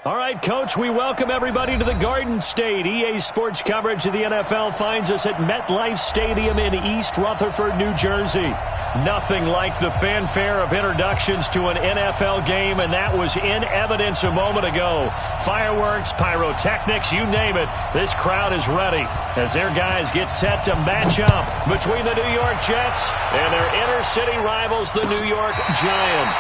All right, Coach, we welcome everybody to the Garden State. EA Sports coverage of the NFL finds us at MetLife Stadium in East Rutherford, New Jersey. Nothing like the fanfare of introductions to an NFL game, and that was in evidence a moment ago. Fireworks, pyrotechnics, you name it. This crowd is ready as their guys get set to match up between the New York Jets and their inner city rivals, the New York Giants.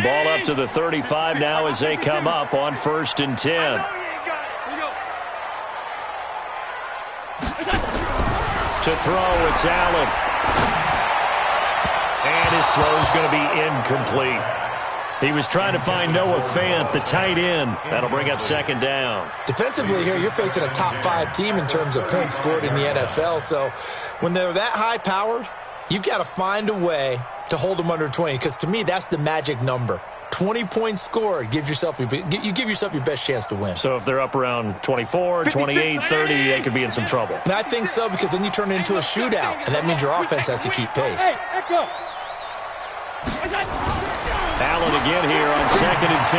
Ball up to the 35 now as they come up on 1st and 10. To throw, it's Allen. And his throw is going to be incomplete. He was trying to find Noah Fant, the tight end. That'll bring up 2nd down. Defensively here, you're facing a top 5 team in terms of points scored in the NFL. So when they're that high-powered, you've got to find a way to hold them under 20, because to me, that's the magic number. 20 points scored, you give yourself your best chance to win. So if they're up around 24, 28, 30, they could be in some trouble. And I think so, because then you turn it into a shootout, and that means your offense has to keep pace. Allen again here on 2nd and 10.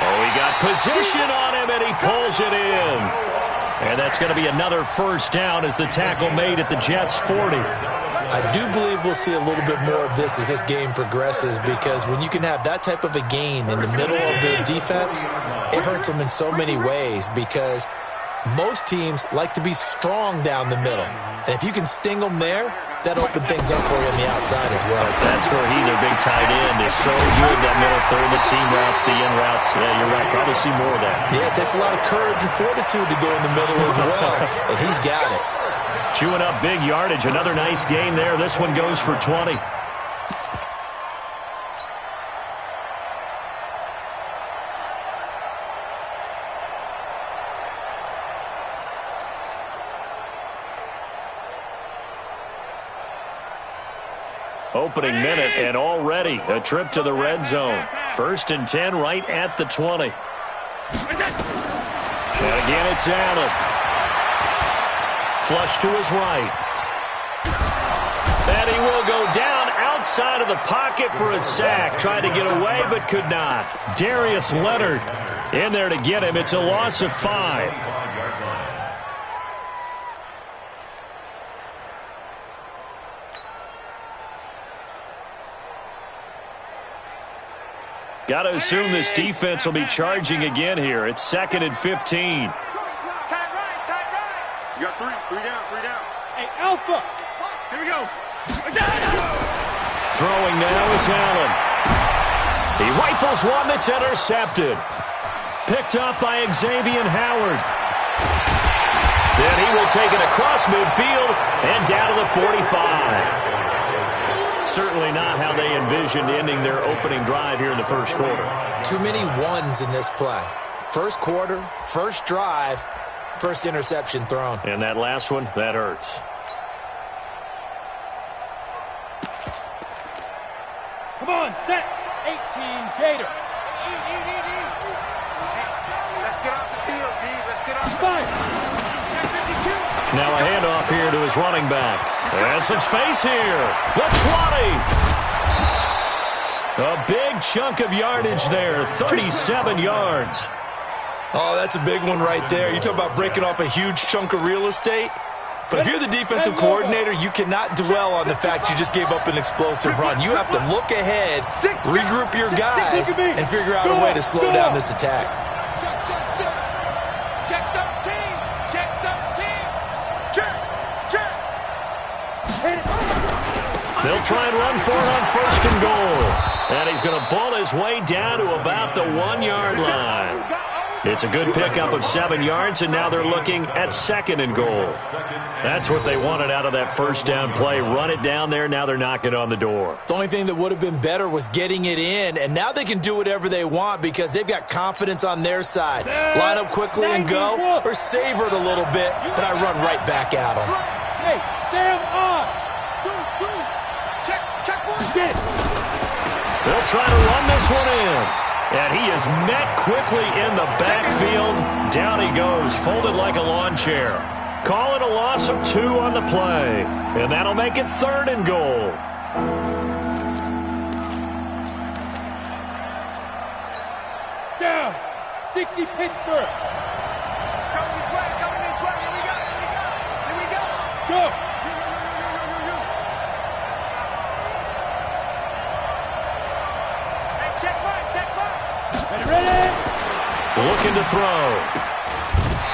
Oh, he got position on him, and he pulls it in. And that's going to be another 1st down as the tackle made at the Jets' 40. I do believe we'll see a little bit more of this as this game progresses, because when you can have that type of a gain in the middle of the defense, it hurts them in so many ways, because most teams like to be strong down the middle. And if you can sting them there, that opens things up for you on the outside as well. That's where their big tight end, is so good, that middle third, the seam routes, the in routes. Yeah, you're right. Probably see more of that. Yeah, it takes a lot of courage and fortitude to go in the middle as well, and he's got it. Chewing up big yardage. Another nice gain there. This one goes for 20. Opening minute, and already a trip to the red zone. 1st and 10 right at the 20. And again, it's Allen. Flush to his right. And he will go down outside of the pocket for a sack. Tried to get away, but could not. Darius Leonard in there to get him. It's a loss of 5. Got to assume this defense will be charging again here. It's 2nd and 15. You got 3 down. Hey, Alpha. Here we go. Throwing now is Allen. He rifles one that's intercepted. Picked up by Xavier Howard. Then he will take it across midfield and down to the 45. Certainly not how they envisioned ending their opening drive here in the 1st quarter. Too many ones in this play. 1st quarter, 1st drive, 1st interception thrown. And that last one, that hurts. Come on, set. 18, Gator. Let's get off the field, D. Let's get off the field. Now a handoff here to his running back. And some space here. The 20. A big chunk of yardage there. 37 yards. Oh, that's a big one right there. You talk about breaking off a huge chunk of real estate. But if you're the defensive coordinator, you cannot dwell on the fact you just gave up an explosive run. You have to look ahead, regroup your guys, and figure out a way to slow down this attack. Check the team. They'll try and run for it on 1st and goal. And he's going to ball his way down to about the 1-yard line. It's a good pickup of 7 yards, and now they're looking at 2nd and goal. That's what they wanted out of that 1st down play. Run it down there. Now they're knocking on the door. The only thing that would have been better was getting it in, and now they can do whatever they want because they've got confidence on their side. Line up quickly and go, or savor it a little bit, but I run right back at them. Hey, Sam on. try to run this one in. And he is met quickly in the backfield. Down he goes, folded like a lawn chair. Call it a loss of 2 on the play. And that'll make it 3rd and goal. Down. 60 Pittsburgh. Coming this way, coming this way. Here we go, here we go. Here we go. Go. Hey, check right, check right. Ready? Looking to throw.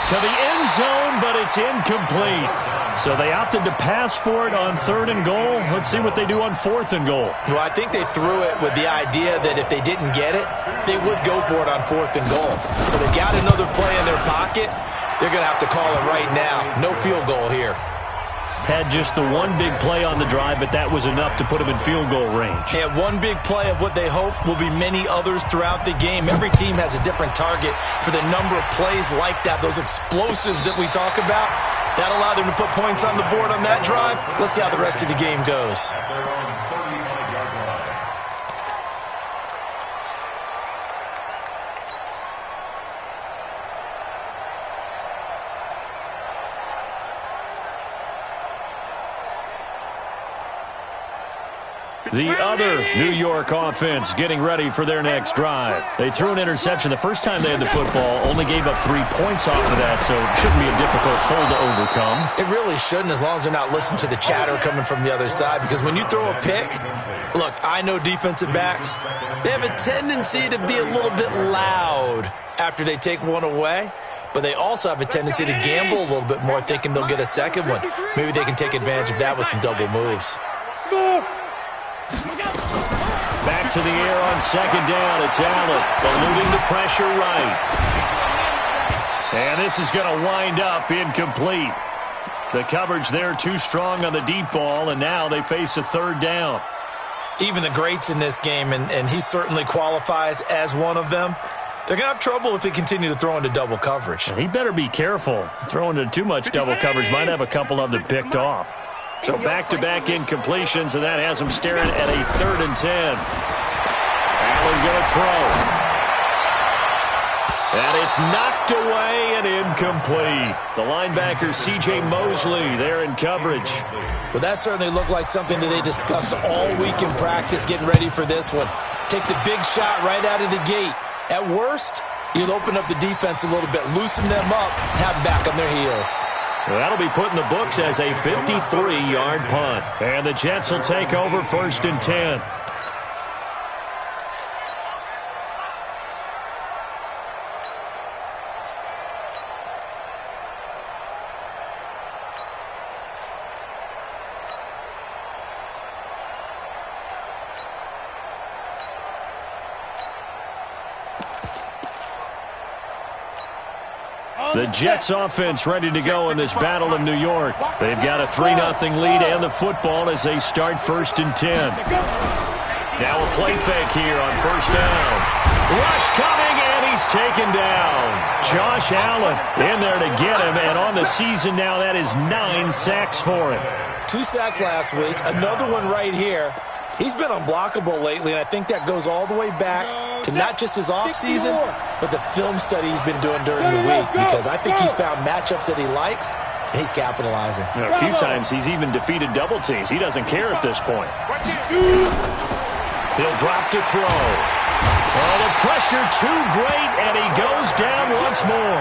To the end zone, but it's incomplete. So they opted to pass for it on 3rd and goal. Let's see what they do on 4th and goal. Well, I think they threw it with the idea that if they didn't get it, they would go for it on 4th and goal. So they've got another play in their pocket. They're going to have to call it right now. No field goal here. Had just the one big play on the drive, but that was enough to put them in field goal range. And one big play of what they hope will be many others throughout the game. Every team has a different target for the number of plays like that, those explosives that we talk about. That allowed them to put points on the board on that drive. Let's see how the rest of the game goes. The other New York offense getting ready for their next drive. They threw an interception the first time they had the football, only gave up 3 points off of that, so it shouldn't be a difficult hole to overcome. It really shouldn't, as long as they're not listening to the chatter coming from the other side, because when you throw a pick, look, I know defensive backs, they have a tendency to be a little bit loud after they take one away, but they also have a tendency to gamble a little bit more, thinking they'll get a second one. Maybe they can take advantage of that with some double moves. Back to the air on 2nd down. It's Allen eluding the pressure right. And this is going to wind up incomplete. The coverage there too strong on the deep ball, and now they face a 3rd down. Even the greats in this game, and he certainly qualifies as one of them, they're going to have trouble if they continue to throw into double coverage. He better be careful. Throwing into too much double coverage might have a couple of them picked off. So back-to-back incompletions, and that has him staring at a 3rd and 10. Allen going to throw. And it's knocked away and incomplete. The linebacker, C.J. Mosley, there in coverage. Well, that certainly looked like something that they discussed all week in practice, getting ready for this one. Take the big shot right out of the gate. At worst, you'll open up the defense a little bit, loosen them up, and have them back on their heels. Well, that'll be put in the books as a 53-yard punt. And the Jets will take over 1st and 10. The Jets offense ready to go in this Battle of New York. They've got a 3-0 lead and the football as they start 1st and 10. Now a play fake here on 1st down. Rush coming, and he's taken down. Josh Allen in there to get him, and on the season now that is 9 sacks for him. 2 sacks last week, another one right here. He's been unblockable lately, and I think that goes all the way back to not just his offseason, but the film study he's been doing during the week, because I think he's found matchups that he likes, and he's capitalizing. A few times he's even defeated double teams. He doesn't care at this point. He'll drop to throw. Oh, the pressure too great, and he goes down once more.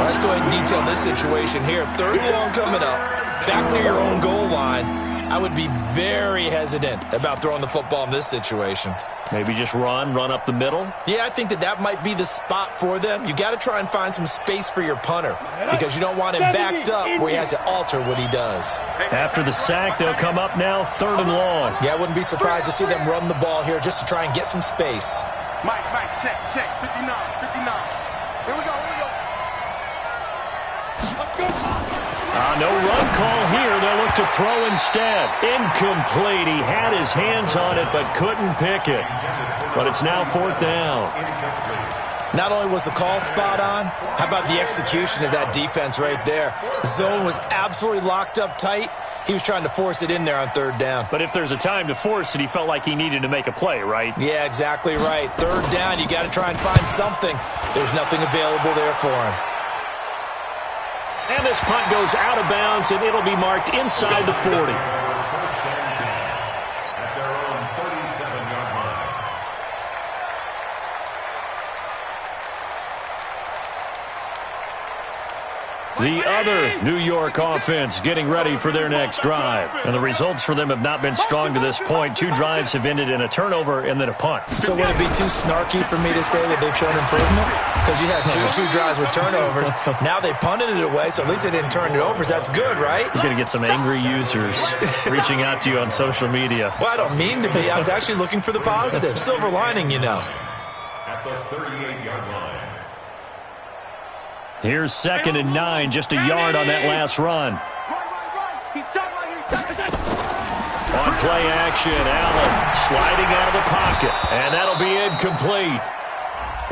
Let's go ahead and detail this situation here. 3rd and long coming up, back near your own goal line. I would be very hesitant about throwing the football in this situation. Maybe just run up the middle? Yeah, I think that might be the spot for them. You got to try and find some space for your punter, because you don't want him backed up where he has to alter what he does. After the sack, they'll come up now 3rd and long. Yeah, I wouldn't be surprised to see them run the ball here just to try and get some space. Mike, check, 59. Here we go. No run call here. They'll look to throw instead. Incomplete. He had his hands on it but couldn't pick it. But it's now 4th down. Not only was the call spot on, how about the execution of that defense right there? Zone was absolutely locked up tight. He was trying to force it in there on third down. But if there's a time to force it, he felt like he needed to make a play, right? Yeah, exactly right. Third down, you got to try and find something. There's nothing available there for him. And this punt goes out of bounds, and it'll be marked inside the 40. The other New York offense getting ready for their next drive. And the results for them have not been strong to this point. 2 drives have ended in a turnover and then a punt. So would it be too snarky for me to say that they've shown improvement? Because you had two drives with turnovers. Now they punted it away, so at least they didn't turn it over. So that's good, right? You're going to get some angry users reaching out to you on social media. Well, I don't mean to be. I was actually looking for the positive. Silver lining, you know. At the 38-yard line. Here's 2nd and 9, just a yard on that last run. On play action, Allen sliding out of the pocket, and that'll be incomplete.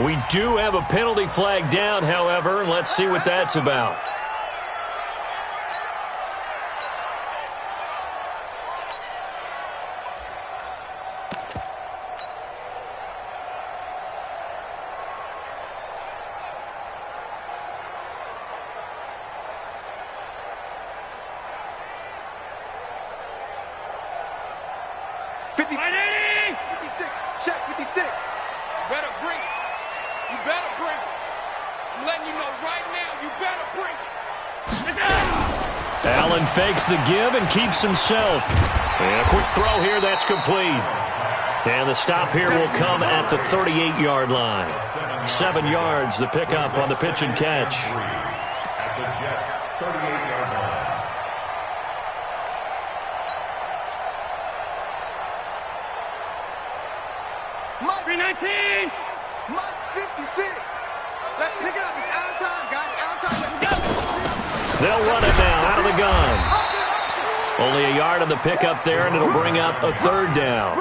We do have a penalty flag down, however, and let's see what that's about. Allen fakes the give and keeps himself. And a quick throw here, that's complete. And the stop here will come at the 38-yard line. 7 yards, the pickup on the pitch and catch. At the Jets' 38-yard line. Mike 319. Mike's 56. Let's pick it up. It's out of time, guys. Out of time. Let's go. They'll run it now out of the gun. Only a yard on the pickup there, and it'll bring up a 3rd down.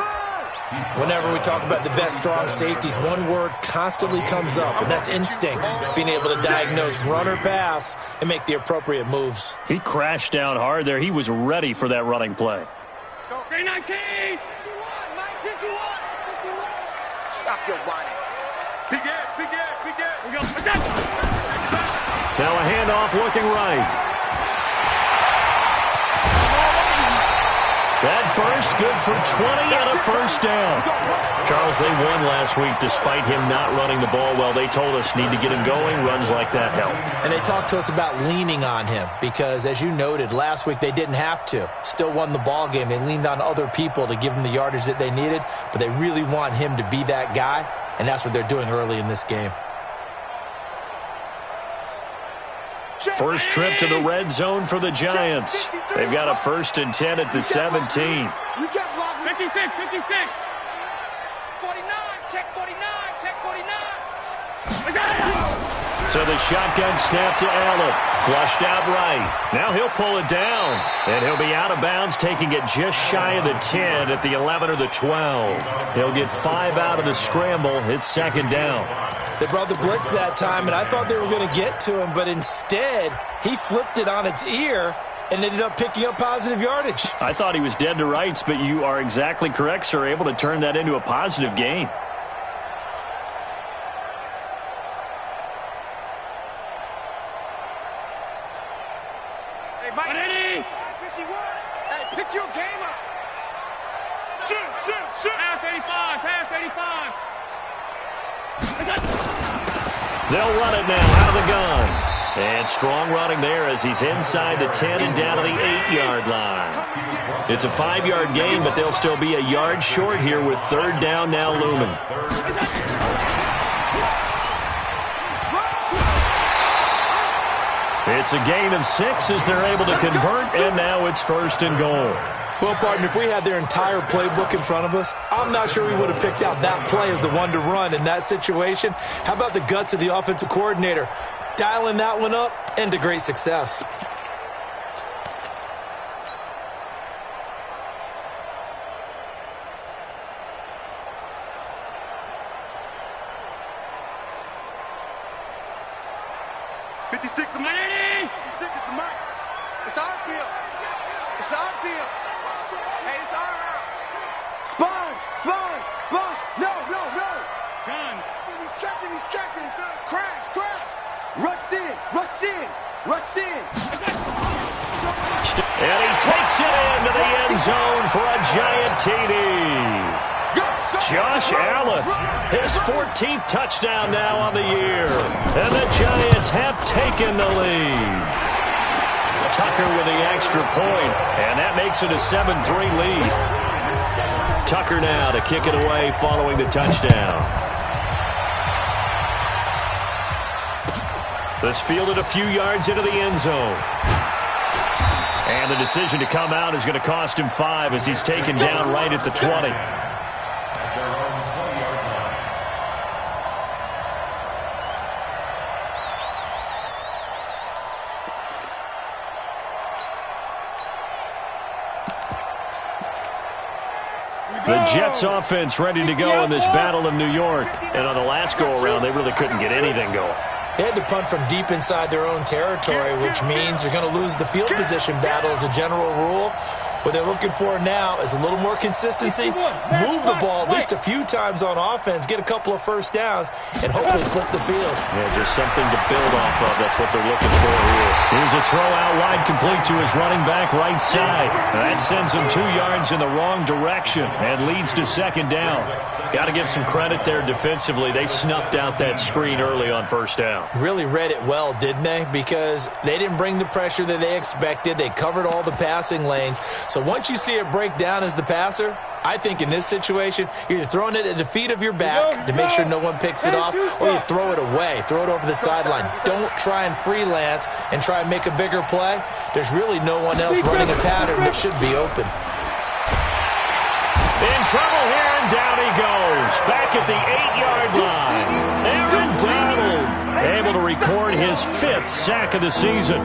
Whenever we talk about the best strong safeties, one word constantly comes up, and that's instincts. Being able to diagnose run or pass and make the appropriate moves. He crashed down hard there. He was ready for that running play. 319. 51. Mike 51. Stop your whining. Big air, big air, big air. We go. Now a handoff looking right. That burst good for 20 and a 1st down. Charles, they won last week despite him not running the ball well. They told us need to get him going. Runs like that help. And they talked to us about leaning on him because, as you noted, last week they didn't have to. Still won the ball game. They leaned on other people to give them the yardage that they needed, but they really want him to be that guy, and that's what they're doing early in this game. First trip to the red zone for the Giants. They've got a 1st and 10 at the 17. 56, 56. 49, check 49, check 49. So the shotgun snap to Allen. Flushed out right. Now he'll pull it down. And he'll be out of bounds, taking it just shy of the 10 at the 11 or the 12. He'll get 5 out of the scramble. It's 2nd down. They brought the blitz that time, and I thought they were going to get to him, but instead he flipped it on its ear and ended up picking up positive yardage. I thought he was dead to rights, but you are exactly correct, sir. Able to turn that into a positive gain. Hey, Mike. 51. Hey, pick your game up. Shoot. Pass 85, pass 85. They'll run it now out of the gun. And strong running there as he's inside the 10 and down to the 8-yard line. It's a 5-yard gain, but they'll still be a yard short here with 3rd down now looming. It's a gain of 6 as they're able to convert, and now it's 1st and goal. Well, partner, if we had their entire playbook in front of us, I'm not sure we would have picked out that play as the one to run in that situation. How about the guts of the offensive coordinator? Dialing that one up into great success. $56 the money. 56 is the money. It's our field. It's our field. Hey, it's our house. Sponge! Sponge! Sponge! No, no, no! Gun. He's checking, he's checking. Crash, crash. Rush in! Rush in! Rush in! And he takes it into the end zone for a giant TD. Josh Allen, his 14th touchdown now on the year. And the Giants have taken the lead. Tucker with the extra point, and that makes it a 7-3 lead. Tucker now to kick it away following the touchdown. This fielded a few yards into the end zone. And the decision to come out is going to cost him 5 as he's taken down right at the 20. The Jets offense ready to go in this battle of New York. And on the last go-around, they really couldn't get anything going. They had to punt from deep inside their own territory, which means you're going to lose the field position battle as a general rule. What they're looking for now is a little more consistency, move the ball at least a few times on offense, get a couple of first downs, and hopefully flip the field. Yeah, just something to build off of. That's what they're looking for here. Here's a throw out wide, complete to his running back right side. That sends him 2 yards in the wrong direction and leads to second down. Got to give some credit there defensively. They snuffed out that screen early on first down. Really read it well, didn't they? Because they didn't bring the pressure that they expected. They covered all the passing lanes. So once you see it break down as the passer, I think in this situation, you're either throwing it at the feet of your back to make sure no one picks it off, or you throw it away, throw it over the sideline. Don't try and freelance and try and make a bigger play. There's really no one else running a pattern that should be open. In trouble here, and down he goes. Back at the 8-yard line. Aaron Donald able to record his 5th sack of the season.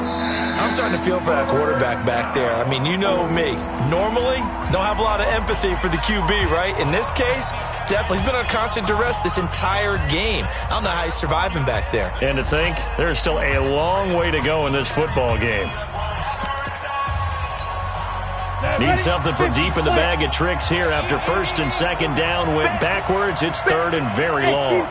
I'm starting to feel for that quarterback back there. I mean, you know me. Normally, don't have a lot of empathy for the QB, right? In this case, definitely. He's been under constant duress this entire game. I don't know how he's surviving back there. And to think, there's still a long way to go in this football game. Needs something from deep in the bag of tricks here after first and second down. Went backwards. It's third and very long.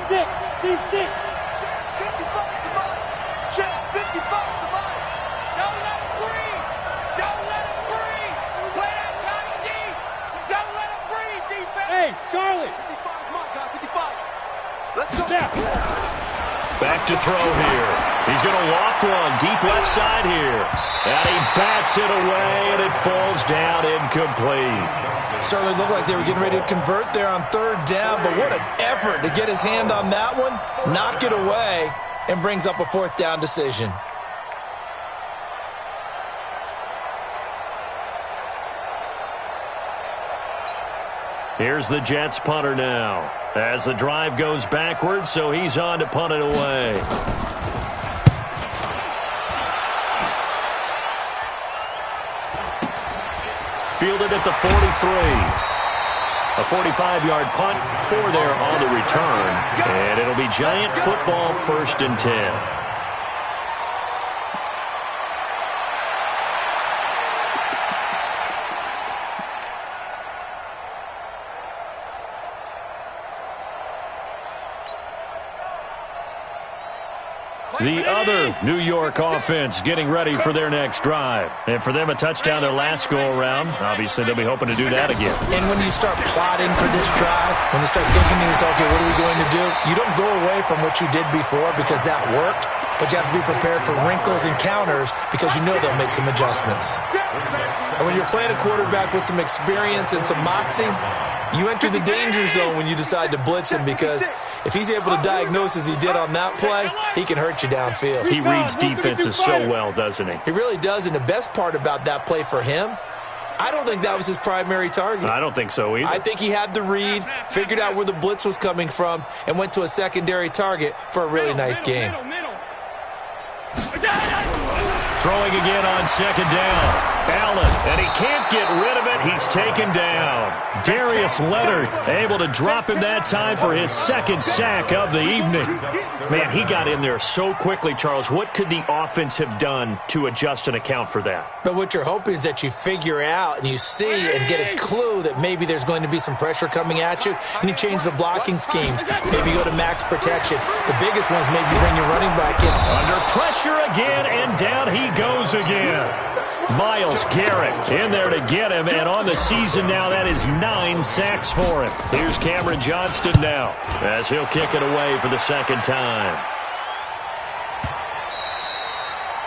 Charlie! 55, let's go! Back to throw here. He's going to loft one deep left side here. And he bats it away, and it falls down incomplete. Certainly looked like they were getting ready to convert there on third down, but what an effort to get his hand on that one, knock it away, and brings up a fourth down decision. Here's the Jets punter now. As the drive goes backwards, so he's on to punt it away. Fielded at the 43. A 45-yard punt, 4 there on the return. And it'll be Giant football, 1st and 10. The other New York offense getting ready for their next drive. And for them, a touchdown their last go-around. Obviously, they'll be hoping to do that again. And when you start plotting for this drive, when you start thinking to yourself, okay, what are we going to do? You don't go away from what you did before because that worked, but you have to be prepared for wrinkles and counters because you know they'll make some adjustments. And when you're playing a quarterback with some experience and some moxie, you enter the danger zone when you decide to blitz him because if he's able to diagnose as he did on that play, he can hurt you downfield. He reads defenses so well, doesn't he? He really does, and the best part about that play for him, I don't think that was his primary target. I don't think so either. I think he had the read, figured out where the blitz was coming from, and went to a secondary target for a really nice game. Throwing again on second down. Allen, and he can't get rid of it. He's taken down. Darius Leonard able to drop him that time for his second sack of the evening. Man, he got in there so quickly, Charles. What could the offense have done to adjust and account for that? But what you're hoping is that you figure out and you see and get a clue that maybe there's going to be some pressure coming at you, and you change the blocking schemes. Maybe go to max protection. The biggest ones, maybe bring your running back in. Under pressure again, and down he goes again. Myles Garrett in there to get him, and on the season now, that is 9 sacks for him. Here's Cameron Johnston now, as he'll kick it away for the second time.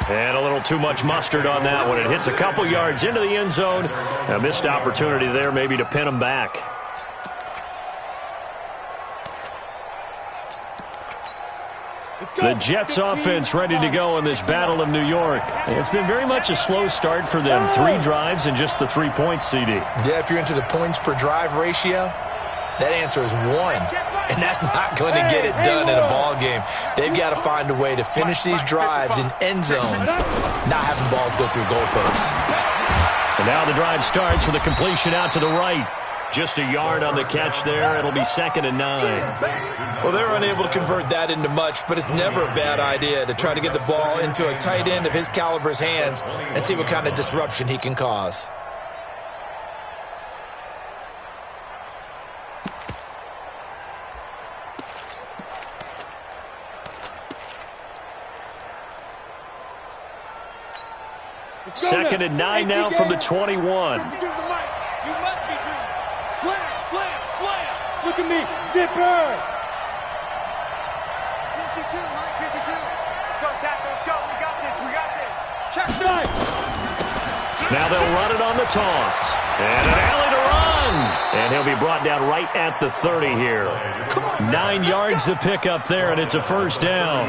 And a little too much mustard on that one. It hits a couple yards into the end zone. A missed opportunity there maybe to pin him back. The Jets offense ready to go in this Battle of New York. It's been very much a slow start for them. 3 drives and just the 3 points, CD. Yeah, if you're into the points per drive ratio, that answer is 1. And that's not going to get it done in a ball game. They've got to find a way to finish these drives in end zones, not having balls go through goalposts. And now the drive starts with a completion out to the right. Just a yard on the catch there. It'll be 2nd and 9. Well, they're unable to convert that into much, but it's never a bad idea to try to get the ball into a tight end of his caliber's hands and see what kind of disruption he can cause. Second and 9 now from the 21. Slam, slam. Look at me. Zipper. 52, Mike, 52. Go, Tackle, let's go. We got this. Check snipe. Now they'll run it on the toss. And an alley to run. And he'll be brought down right at the 30 here. 9 yards to pick up there, and it's a first down.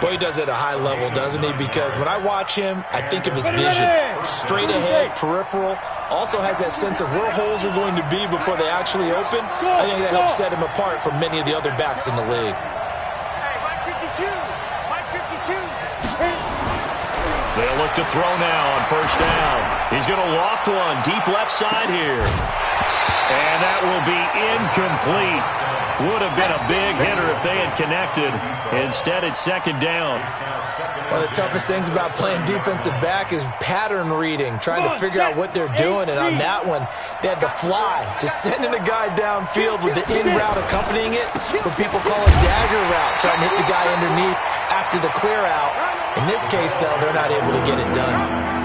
Boy, he does it at a high level, doesn't he? Because when I watch him, I think of his vision. Straight ahead, peripheral. Also has that sense of where holes are going to be before they actually open. I think that helps set him apart from many of the other backs in the league. Hey, Mike 52. They'll look to throw now on first down. He's going to loft one deep left side here. And that will be incomplete. Would have been a big hitter if they had connected. Instead, it's 2nd down. One of the toughest things about playing defensive back is pattern reading, trying to figure out what they're doing. And on that one, they had the fly, just sending a guy downfield with the in route accompanying it. What people call a dagger route, trying to hit the guy underneath after the clear out. In this case, though, they're not able to get it done.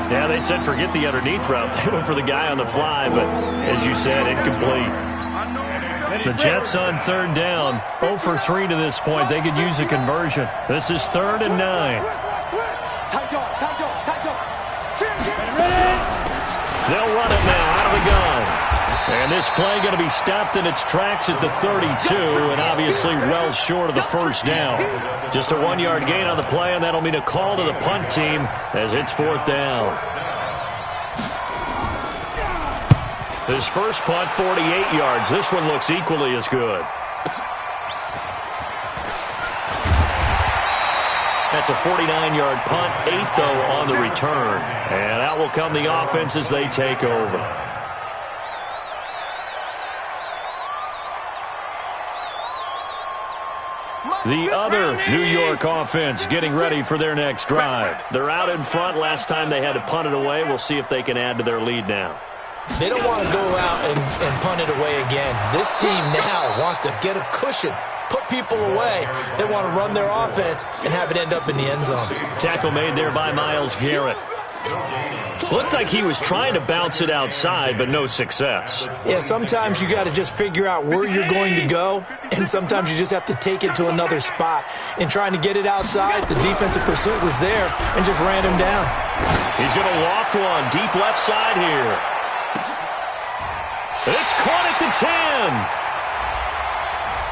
Yeah, they said forget the underneath route. They went for the guy on the fly, but as you said, incomplete. The Jets on 3rd down, 0 for 3 to this point. They could use a conversion. This is 3rd and 9. They'll run it now out of the gun. And this play going to be stopped in its tracks at the 32, and obviously well short of the first down. Just a 1-yard gain on the play, and that'll mean a call to the punt team as it's 4th down. His first punt, 48 yards. This one looks equally as good. That's a 49-yard punt, 8th, though, on the return. And out will come the offense as they take over. The other New York offense getting ready for their next drive. They're out in front. Last time they had to punt it away. We'll see if they can add to their lead now. They don't want to go out and punt it away again. This team now wants to get a cushion, put people away. They want to run their offense and have it end up in the end zone. Tackle made there by Myles Garrett. Looked like he was trying to bounce it outside, but no success. Yeah, sometimes you got to just figure out where you're going to go, and sometimes you just have to take it to another spot. In trying to get it outside, the defensive pursuit was there and just ran him down. He's going to loft one deep left side here. It's caught at the 10.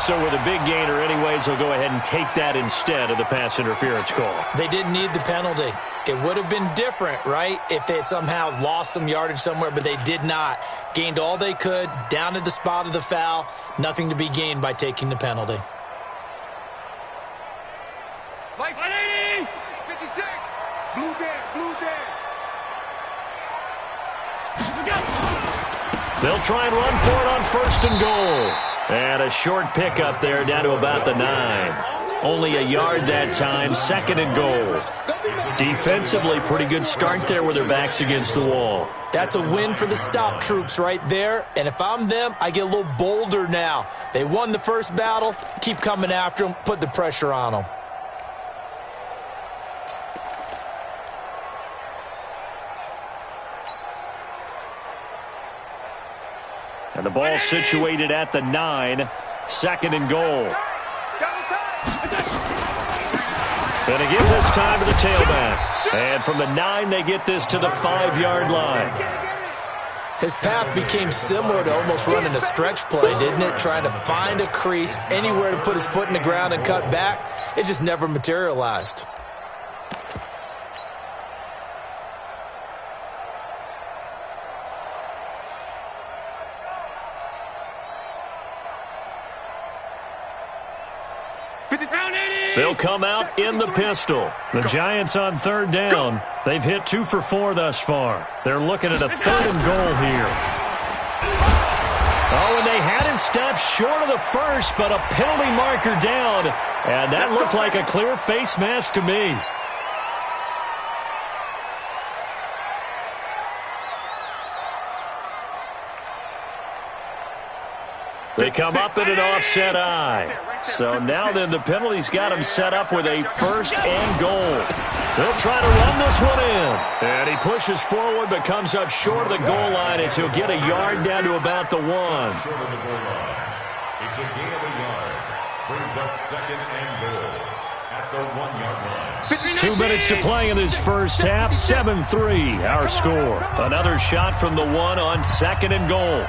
So with a big gainer anyways, they'll go ahead and take that instead of the pass interference call. They didn't need the penalty. It would have been different, right, if they had somehow lost some yardage somewhere, but they did not. Gained all they could, down to the spot of the foul. Nothing to be gained by taking the penalty. 56. Blue there. They'll try and run for it on 1st and goal. And a short pickup there down to about the 9. Only a yard that time, 2nd and goal. Defensively, pretty good start there with their backs against the wall. That's a win for the stop troops right there. And if I'm them, I get a little bolder now. They won the first battle. Keep coming after them. Put the pressure on them. And the ball situated at the 9, 2nd and goal. And again this time to the tailback. And from the 9, they get this to the 5-yard line. His path became similar to almost running a stretch play, didn't it? Trying to find a crease, anywhere to put his foot in the ground and cut back. It just never materialized. They'll come out in the pistol. The Giants on 3rd down. They've hit 2 for 4 thus far. They're looking at a 3rd and goal here. Oh, and they had him stopped short of the first, but a penalty marker down. And that looked like a clear face mask to me. They come up in an offset eye. So now then the penalty's got him set up with a 1st and goal. They'll try to run this one in. And he pushes forward but comes up short of the goal line as he'll get a yard down to about the 1. Short of the goal line. It's a gain of a yard. Brings up 2nd and goal at the 1-yard line. 2 minutes to play in this first half. 7-3 our score. Another shot from the 1 on 2nd and goal.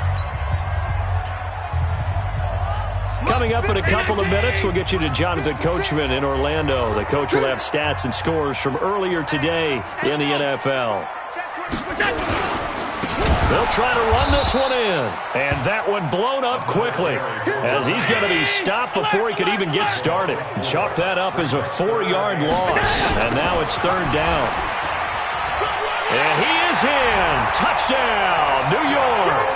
Coming up in a couple of minutes, we'll get you to Jonathan Coachman in Orlando. The coach will have stats and scores from earlier today in the NFL. They'll try to run this one in. And that one blown up quickly as he's going to be stopped before he could even get started. Chalk that up as a 4-yard loss. And now it's 3rd down. And he is in. Touchdown, New York.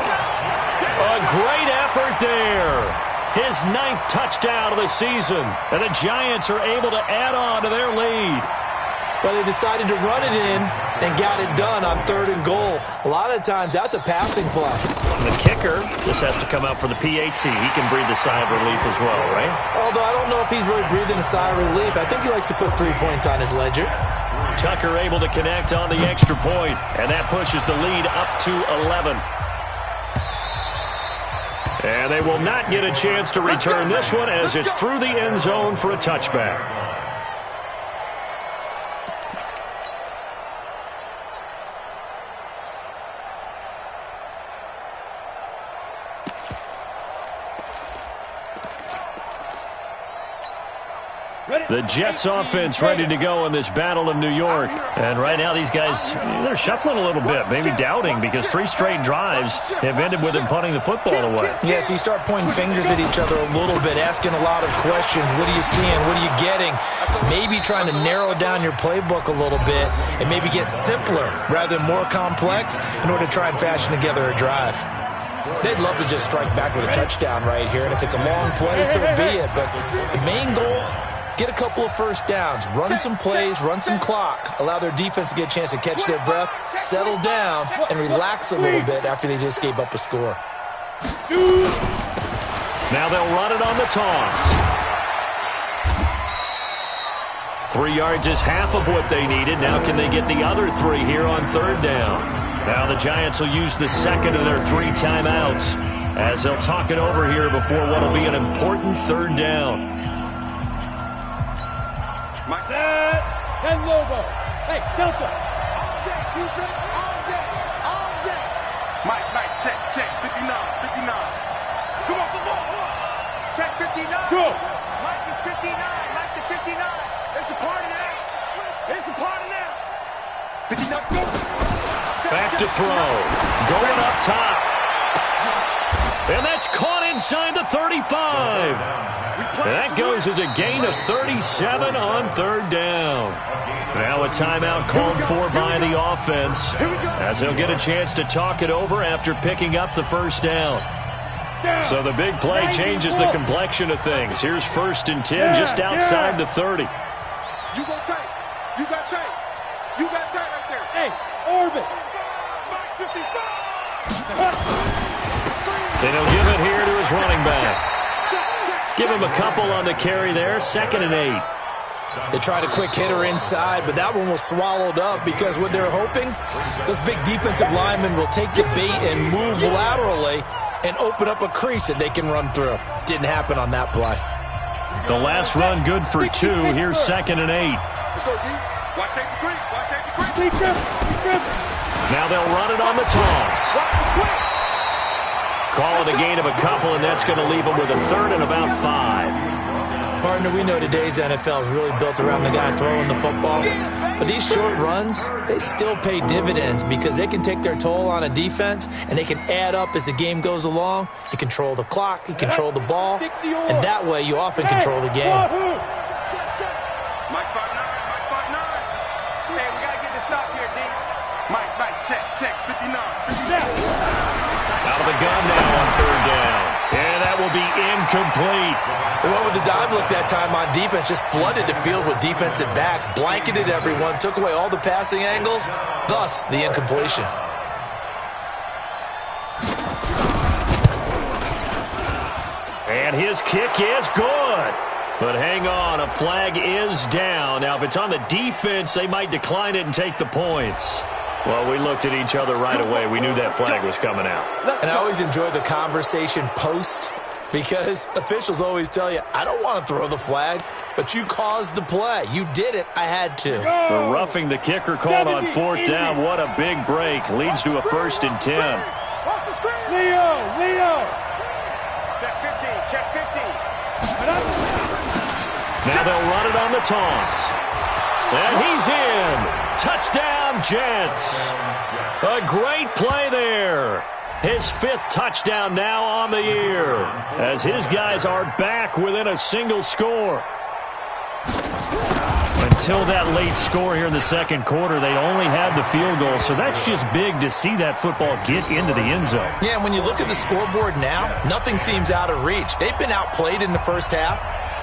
A great effort there. His 9th touchdown of the season. And the Giants are able to add on to their lead. But they decided to run it in and got it done on 3rd and goal. A lot of times that's a passing play. The kicker just has to come out for the PAT. He can breathe a sigh of relief as well, right? Although I don't know if he's really breathing a sigh of relief. I think he likes to put 3 points on his ledger. Tucker able to connect on the extra point, and that pushes the lead up to 11. And they will not get a chance to return this one as it's through the end zone for a touchback. The Jets offense ready to go in this battle of New York. And right now these guys, they're shuffling a little bit, maybe doubting, because 3 straight drives have ended with them punting the football away. Yeah, so you start pointing fingers at each other a little bit, asking a lot of questions. What are you seeing? What are you getting? Maybe trying to narrow down your playbook a little bit and maybe get simpler rather than more complex in order to try and fashion together a drive. They'd love to just strike back with a touchdown right here, and if it's a long play, so be it. But the main goal, get a couple of first downs, run some plays, run some clock, allow their defense to get a chance to catch their breath, settle down, and relax a little bit after they just gave up a score. Now they'll run it on the toss. 3 yards is half of what they needed. Now can they get the other 3 here on 3rd down? Now the Giants will use the second of their 3 timeouts as they'll talk it over here before what will be an important 3rd down. Set. 10 Lobo. Hey, Delta. On deck, defense. On deck. On deck. Mike, check. 59. Come on, the ball. Check 59. Go. Mike is 59. Mike to 59. There's a party now. There's a party now. 59. Go. Back to throw. Going up top. And that's caught inside the 35. And that goes as a gain of 37 on third down. Now a timeout called for by the offense, as they'll get a chance to talk it over after picking up the first down. So the big play changes the complexion of things. Here's 1st and 10 just outside the 30. You go tight. You got tight. You got tight right there. Hey, orbit. 55. Then he'll give it here to his running back. Give him a couple on the carry there. 2nd and 8. They tried a quick hitter inside, but that one was swallowed up because what they're hoping, those big defensive linemen will take the bait and move laterally and open up a crease that they can run through. Didn't happen on that play. The last run good for 2. Here's 2nd and 8. Let's go, D. Watch safety creep. Watch safety creep. Now they'll run it on the toss. Call it a gain of a couple, and that's going to leave them with a 3rd and about 5. Partner, we know today's NFL is really built around the guy throwing the football. But these short runs, they still pay dividends because they can take their toll on a defense, and they can add up as the game goes along. You control the clock, you control the ball, and that way you often control the game. Mike 5'9", Mike 5'9". Hey, we got to get this stop here, D. Mike, check, 59. Out of the gun now on 3rd down. And that will be incomplete. They went with the dime look that time on defense, just flooded the field with defensive backs, blanketed everyone, took away all the passing angles, thus the incompletion. And his kick is good. But hang on, a flag is down. Now, if it's on the defense, they might decline it and take the points. Well, we looked at each other right away. We knew that flag was coming out. And I always enjoy the conversation post because officials always tell you, I don't want to throw the flag, but you caused the play. You did it. I had to. The roughing the kicker called on 4th down. What a big break. Leads to a 1st and 10. Leo. Check 15. Now they'll run it on the toss. And he's in. Touchdown, Jets. A great play there. His 5th touchdown now on the year, as his guys are back within a single score. Until that late score here in the 2nd quarter, they only had the field goal, so that's just big to see that football get into the end zone. Yeah, and when you look at the scoreboard now, nothing seems out of reach. They've been outplayed in the first half.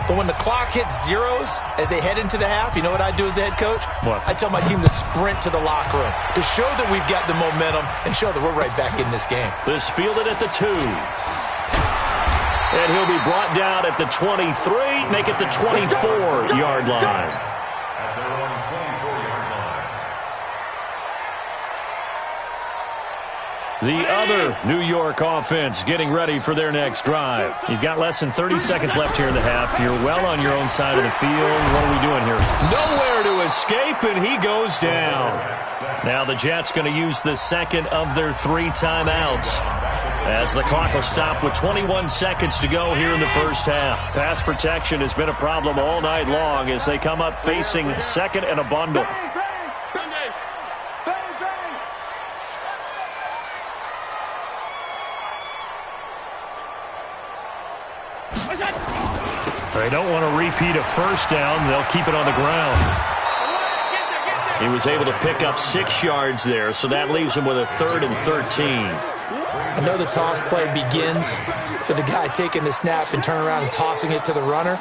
But when the clock hits zeros as they head into the half, you know what I do as a head coach? What? I tell my team to sprint to the locker room to show that we've got the momentum and show that we're right back in this game. This fielded at the 2. And he'll be brought down at the 23, make it the 24-yard line. At their own 24-yard line. The other New York offense getting ready for their next drive. You've got less than 30 seconds left here in the half. You're well on your own side of the field. What are we doing here? Nowhere to escape, and he goes down. Now the Jets going to use the 2nd of their 3 timeouts, as the clock will stop with 21 seconds to go here in the first half. Pass protection has been a problem all night long as they come up facing 2nd and a bundle. They don't want to repeat a 1st down. They'll keep it on the ground. He was able to pick up 6 yards there, so that leaves him with a 3rd and 13. I know the toss play begins with the guy taking the snap and turning around and tossing it to the runner.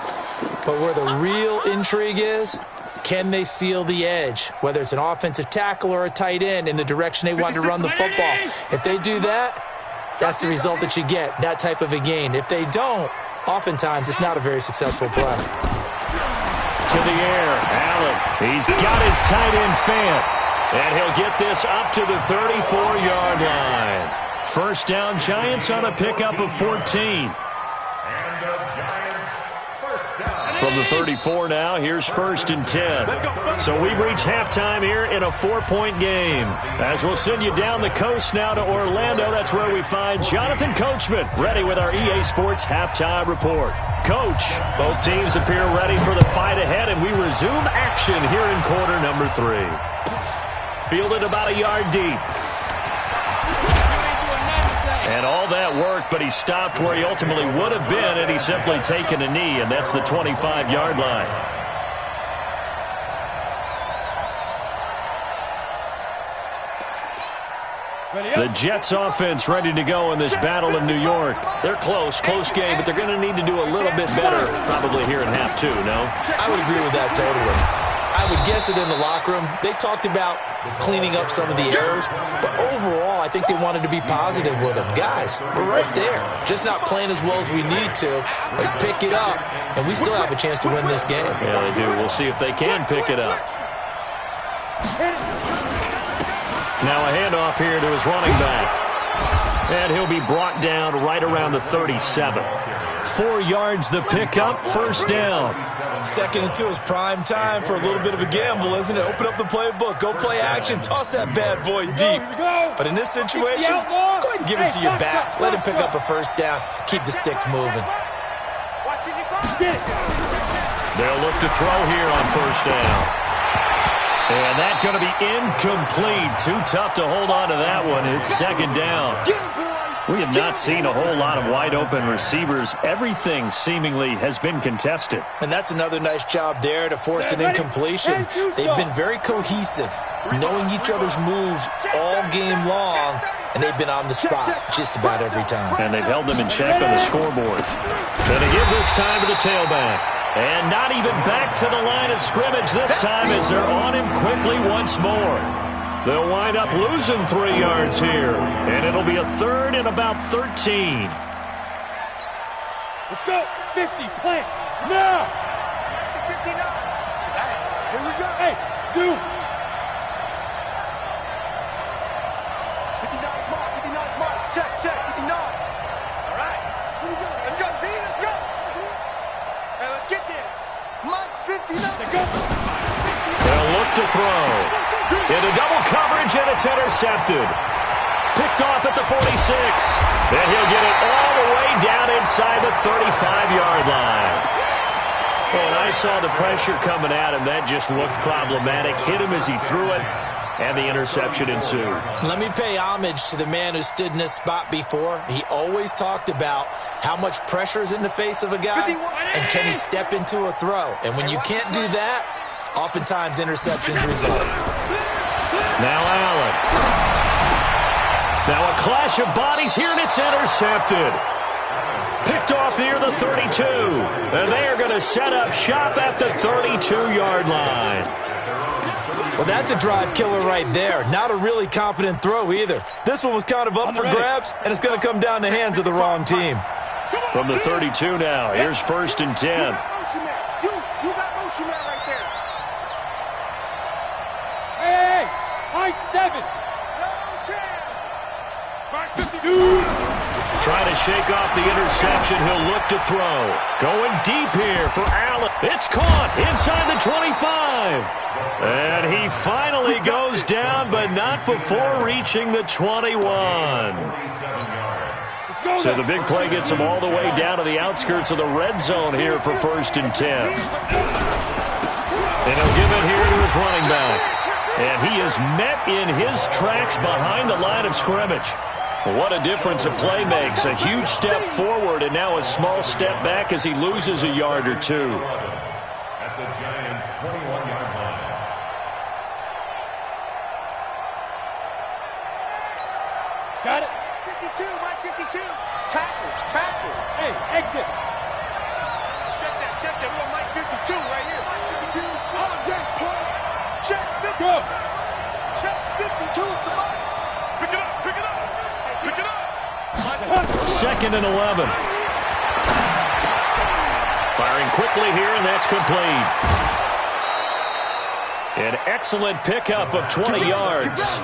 But where the real intrigue is, can they seal the edge, whether it's an offensive tackle or a tight end, in the direction they want to run the football? If they do that, that's the result that you get, that type of a gain. If they don't, oftentimes it's not a very successful play. To the air, Allen. He's got his tight end Fant. And he'll get this up to the 34-yard line. 1st down, Giants on a pickup of 14. From the 34 now, here's 1st and 10. So we've reached halftime here in a 4-point game. As we'll send you down the coast now to Orlando, that's where we find Jonathan Coachman, ready with our EA Sports Halftime Report. Coach, both teams appear ready for the fight ahead, and we resume action here in quarter number 3. Fielded about a yard deep. And all that work, but he stopped where he ultimately would have been had he simply taken a knee, and that's the 25-yard line. The Jets offense ready to go in this battle in New York. They're close game, but they're going to need to do a little bit better probably here in half two, no? I would agree with that totally. I would guess it in the locker room. They talked about cleaning up some of the errors, but overall, I think they wanted to be positive with them. Guys, we're right there. Just not playing as well as we need to. Let's pick it up, and we still have a chance to win this game. Yeah, they do. We'll see if they can pick it up. Now a handoff here to his running back. And he'll be brought down right around the 37. 4 yards the pickup, first down. 2nd and 2 is prime time for a little bit of a gamble, isn't it? Open up the playbook, go play action, toss that bad boy deep. But in this situation, go ahead and give it to your back. Let him pick up a first down. Keep the sticks moving. They'll look to throw here on first down. And that's going to be incomplete. Too tough to hold on to that one. It's 2nd down. We have not seen a whole lot of wide-open receivers. Everything seemingly has been contested. And that's another nice job there to force an incompletion. They've been very cohesive, knowing each other's moves all game long, and they've been on the spot just about every time. And they've held them in check on the scoreboard. Going to give this time to the tailback. And not even back to the line of scrimmage this time as they're on him quickly once more. They'll wind up losing 3 yards here. And it'll be a 3rd and about 13. Let's go. 50, plant. Now. 59. Here we go. Hey, zoom. 59 mark, 59 mark. Check, 59. All right. Here we go. Let's go, D. Let's go. Hey, let's get there. Mike's 59. Let's go. They'll look to throw. Into double coverage, and it's intercepted. Picked off at the 46. And he'll get it all the way down inside the 35-yard line. Well, and I saw the pressure coming at him. That just looked problematic. Hit him as he threw it, and the interception ensued. Let me pay homage to the man who stood in this spot before. He always talked about how much pressure is in the face of a guy, and can he step into a throw. And when you can't do that, oftentimes interceptions result. Now Allen. Now a clash of bodies here, and it's intercepted. Picked off near the 32. And they are going to set up shop at the 32-yard line. Well, that's a drive killer right there. Not a really confident throw either. This one was kind of up for grabs, and it's going to come down the hands of the wrong team. From the 32 now, here's 1st and 10. You got motion man right there. Hey, high 7. No chance. Mark 52. Trying to shake off the interception. He'll look to throw. Going deep here for Allen. It's caught inside the 25. And he finally goes down, but not before reaching the 21. So the big play gets him all the way down to the outskirts of the red zone here for 1st and 10. And he'll give it here to his running back. And he is met in his tracks behind the line of scrimmage. What a difference a play makes. A huge step forward and now a small step back as he loses a yard or two. At the Giants' 21-yard line. Got it. 52, Mike 52. Tackle. Hey, exit. Check that. We want Mike 52 right here. Mike 52. Oh, yeah, play. Check 50. Go. Check 52 at the Mike. Pick it up. 2nd and 11. Firing quickly here, and that's complete. An excellent pickup of 20 yards.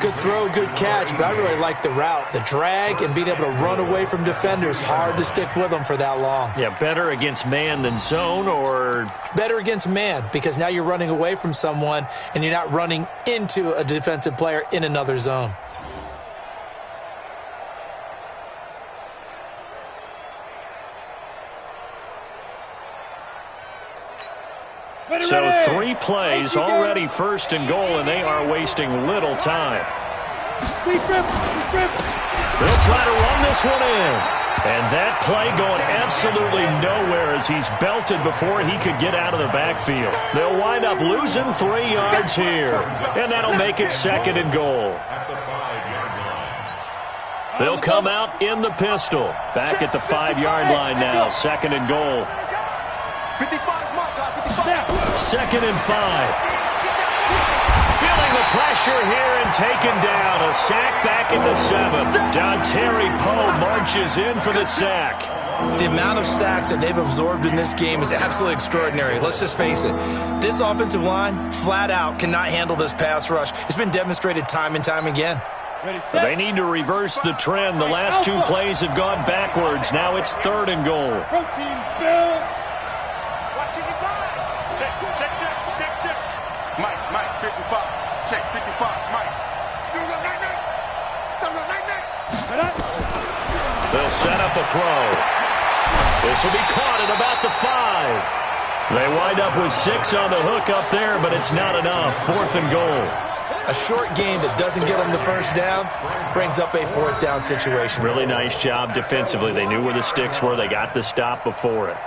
Good throw, good catch, but I really like the route. The drag and being able to run away from defenders, hard to stick with them for that long. Yeah, better against man than zone, or? Better against man, because now you're running away from someone and you're not running into a defensive player in another zone. So 3 plays, already 1st and goal, and they are wasting little time. They'll try to run this one in. And that play going absolutely nowhere as he's belted before he could get out of the backfield. They'll wind up losing 3 yards here. And that'll make it 2nd and goal. They'll come out in the pistol. Back at the 5-yard line now. 2nd and goal. 2nd and 5. Feeling the pressure here and taken down. A sack back at the 7. Dontari Poe marches in for the sack. The amount of sacks that they've absorbed in this game is absolutely extraordinary. Let's just face it. This offensive line, flat out, cannot handle this pass rush. It's been demonstrated time and time again. They need to reverse the trend. The last 2 plays have gone backwards. Now it's 3rd and goal. Protein spill. Mike, 55. Check, 55. Mike. They'll set up a throw. This will be caught at about the 5. They wind up with 6 on the hook up there, but it's not enough. 4th and goal. A short game that doesn't get them the first down brings up a 4th down situation. Really nice job defensively. They knew where the sticks were. They got the stop before it.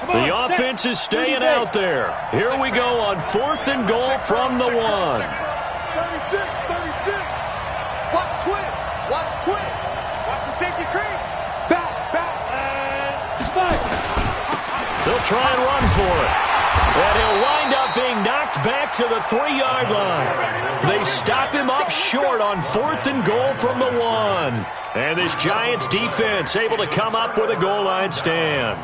The offense is staying out there. Here we go on 4th and goal from the 1. 36. Watch twins. Watch the safety creep. Back, and spike. They'll try and run for it. And he'll wind up being knocked back to the 3-yard line. They stop him up short on 4th and goal from the 1. And this Giants defense able to come up with a goal line stand.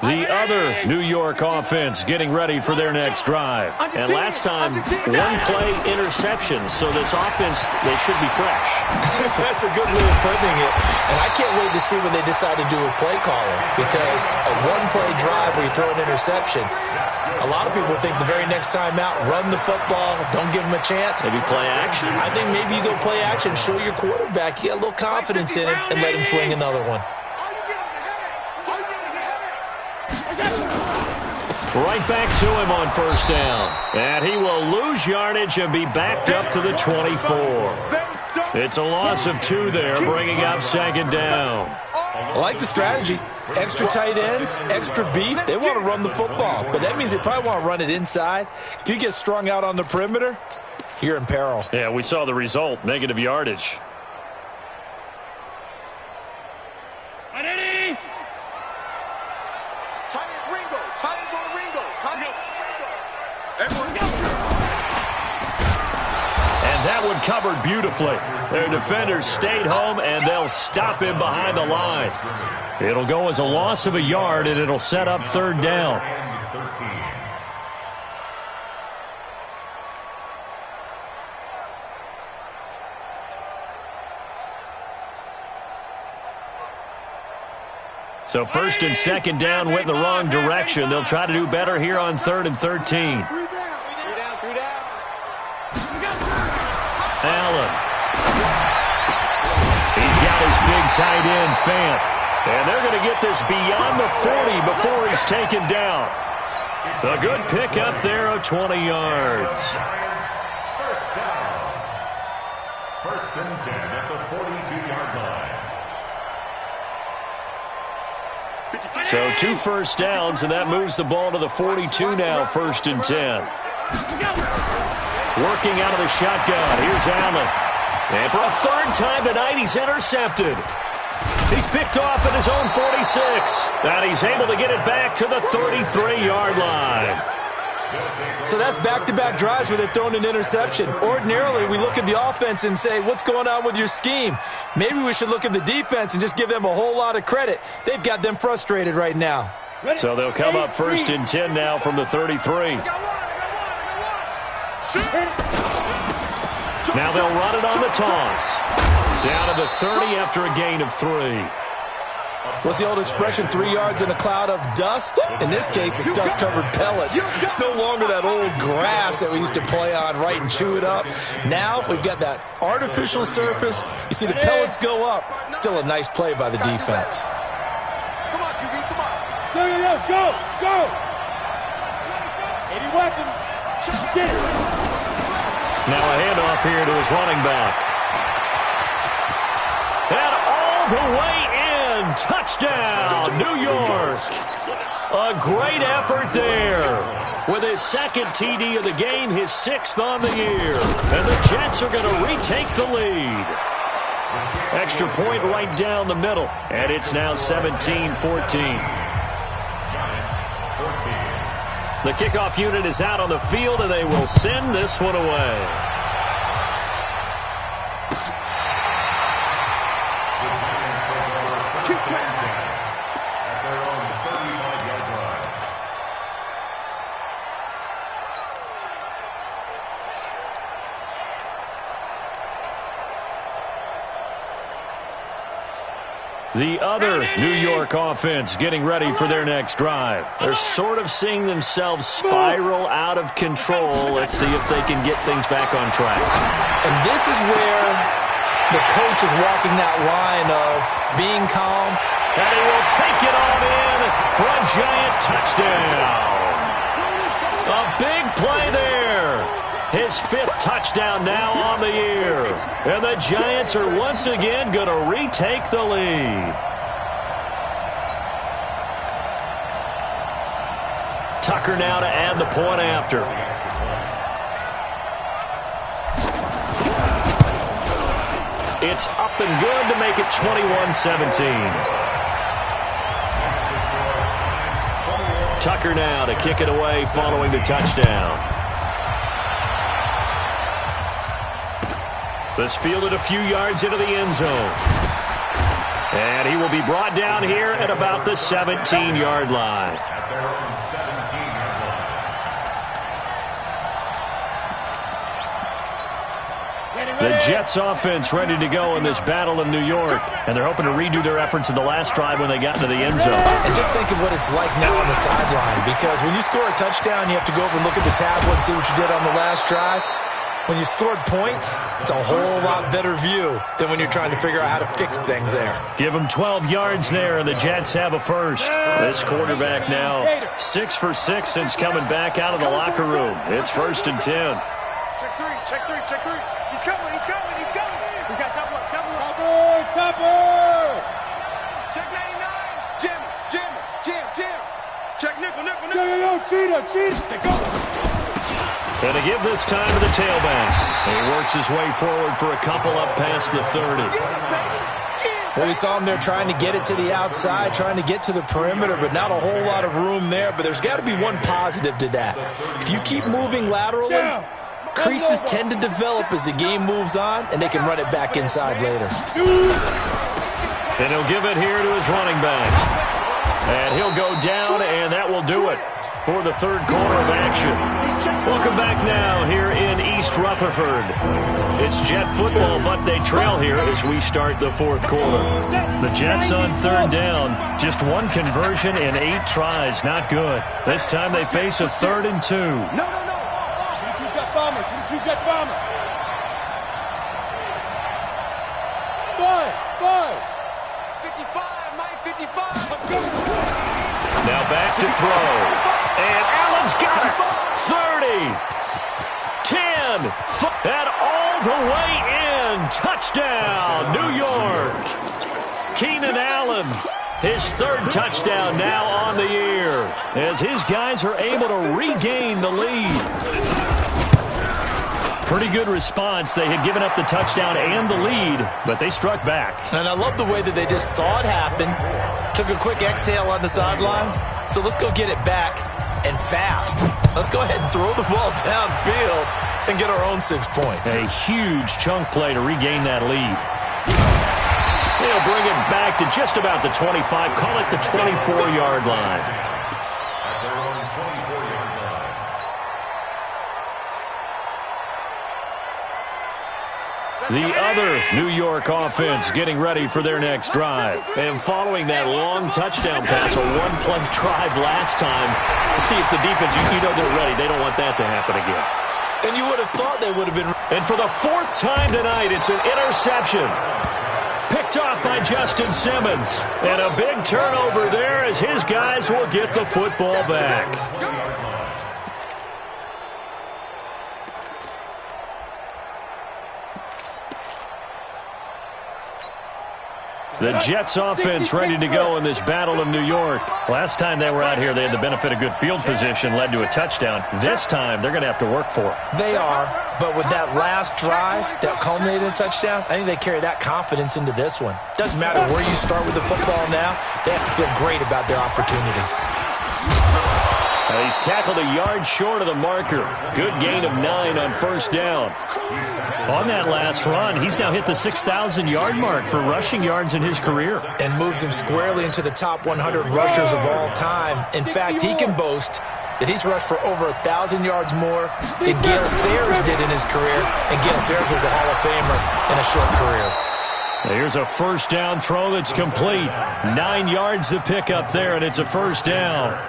The other New York offense getting ready for their next drive. And last time, 1-play interception. So this offense, they should be fresh. That's a good way of putting it. And I can't wait to see what they decide to do with play calling. Because a 1-play drive where you throw an interception, a lot of people think the very next time out, run the football, don't give them a chance. Maybe play action? I think maybe you go play action, show your quarterback, you got a little confidence in him, and let him fling another one. Right back to him on 1st down. And he will lose yardage and be backed up to the 24. It's a loss of 2 there, bringing up 2nd down. I like the strategy. Extra tight ends, extra beef. They want to run the football, but that means they probably want to run it inside. If you get strung out on the perimeter, you're in peril. Yeah, we saw the result, negative yardage. That one covered beautifully. Their defenders stayed home, and they'll stop him behind the line. It'll go as a loss of a yard, and it'll set up 3rd down. So 1st and 2nd down went in the wrong direction. They'll try to do better here on 3rd and 13. Allen. He's got his big tight end, Fant. And they're going to get this beyond the 40 before he's taken down. A good pickup there of 20 yards. First down. 1st and 10 at the 42-yard line. So 2 first downs, and that moves the ball to the 42 now, 1st and 10. Working out of the shotgun. Here's Allen. And for a 3rd time tonight, he's intercepted. He's picked off at his own 46. And he's able to get it back to the 33-yard line. So that's back-to-back drives where they've thrown an interception. Ordinarily, we look at the offense and say, what's going on with your scheme? Maybe we should look at the defense and just give them a whole lot of credit. They've got them frustrated right now. So they'll come up 1st and 10 now from the 33. Now they'll run it on the toss. Down to the 30 after a gain of 3. What's the old expression, 3 yards in a cloud of dust? In this case, it's dust-covered pellets. It's no longer that old grass that we used to play on, right, and chew it up. Now we've got that artificial surface. You see the pellets go up. Still a nice play by the defense. Come on, QB, come on. Go. weapon. Get it. Now a handoff here to his running back. And all the way in. Touchdown, New York. A great effort there. With his second TD of the game, his 6th on the year. And the Jets are going to retake the lead. Extra point right down the middle. And it's now 17-14. The kickoff unit is out on the field, and they will send this one away. The other New York offense getting ready for their next drive. They're sort of seeing themselves spiral out of control. Let's see if they can get things back on track. And this is where the coach is walking that line of being calm. And he will take it on in for a giant touchdown. A big play there. His 5th touchdown now on the year. And the Giants are once again going to retake the lead. Tucker now to add the point after. It's up and good to make it 21-17. Tucker now to kick it away following the touchdown. This fielded a few yards into the end zone. And he will be brought down here at about the 17-yard line. The Jets offense ready to go in this battle in New York. And they're hoping to redo their efforts in the last drive when they got into the end zone. And just think of what it's like now on the sideline. Because when you score a touchdown, you have to go over and look at the tablet and see what you did on the last drive. When you scored points, it's a whole lot better view than when you're trying to figure out how to fix things there. Give them 12 yards there, and the Jets have a first. This quarterback now 6 for 6 since coming back out of the locker room. It's 1st and 10. Check 3, check 3, check 3. He's coming, he's coming, he's coming. We got double up, double up. Topper! Check 99. Jim. Check nickel. Yo, cheetah. Go. And to give this time to the tailback. He works his way forward for a couple up past the 30. Well, we saw him there trying to get it to the outside, trying to get to the perimeter, but not a whole lot of room there. But there's got to be one positive to that. If you keep moving laterally, creases tend to develop as the game moves on, and they can run it back inside later. And he'll give it here to his running back. And he'll go down, and that will do it for the third quarter of action. Welcome back now here in East Rutherford. It's Jet football, but they trail here as we start the fourth quarter. The Jets on 3rd down. Just one conversion in 8 tries. Not good. This time they face a 3rd and 2. No. 22 Jet bombers. 5. 55, Mike, 55. Now back to throw. And Allen's got it. 30. 10. And all the way in. Touchdown, New York. Keenan Allen, his 3rd touchdown now on the year, as his guys are able to regain the lead. Pretty good response. They had given up the touchdown and the lead, but they struck back. And I love the way that they just saw it happen, took a quick exhale on the sidelines. So let's go get it back, and fast. Let's go ahead and throw the ball downfield and get our own 6 points. A huge chunk play to regain that lead. They'll bring it back to just about the 25, call it the 24-yard line. At their own 24-yard line. The other New York offense getting ready for their next drive. And following that long touchdown pass, a one-play drive last time, see if the defense, you know they're ready. They don't want that to happen again. And you would have thought they would have been. And for the 4th time tonight, it's an interception. Picked off by Justin Simmons. And a big turnover there as his guys will get the football back. The Jets offense ready to go in this Battle of New York. Last time they were out here, they had the benefit of good field position, led to a touchdown. This time, they're going to have to work for it. They are, but with that last drive that culminated in a touchdown, I think they carry that confidence into this one. Doesn't matter where you start with the football now, they have to feel great about their opportunity. He's tackled a yard short of the marker. Good gain of 9 on first down. On that last run, he's now hit the 6,000-yard mark for rushing yards in his career. And moves him squarely into the top 100 rushers of all time. In fact, he can boast that he's rushed for over 1,000 yards more than Gale Sayers did in his career. And Gale Sayers was a Hall of Famer in a short career. Here's a first down throw that's complete. 9 yards to pick up there, and it's a first down.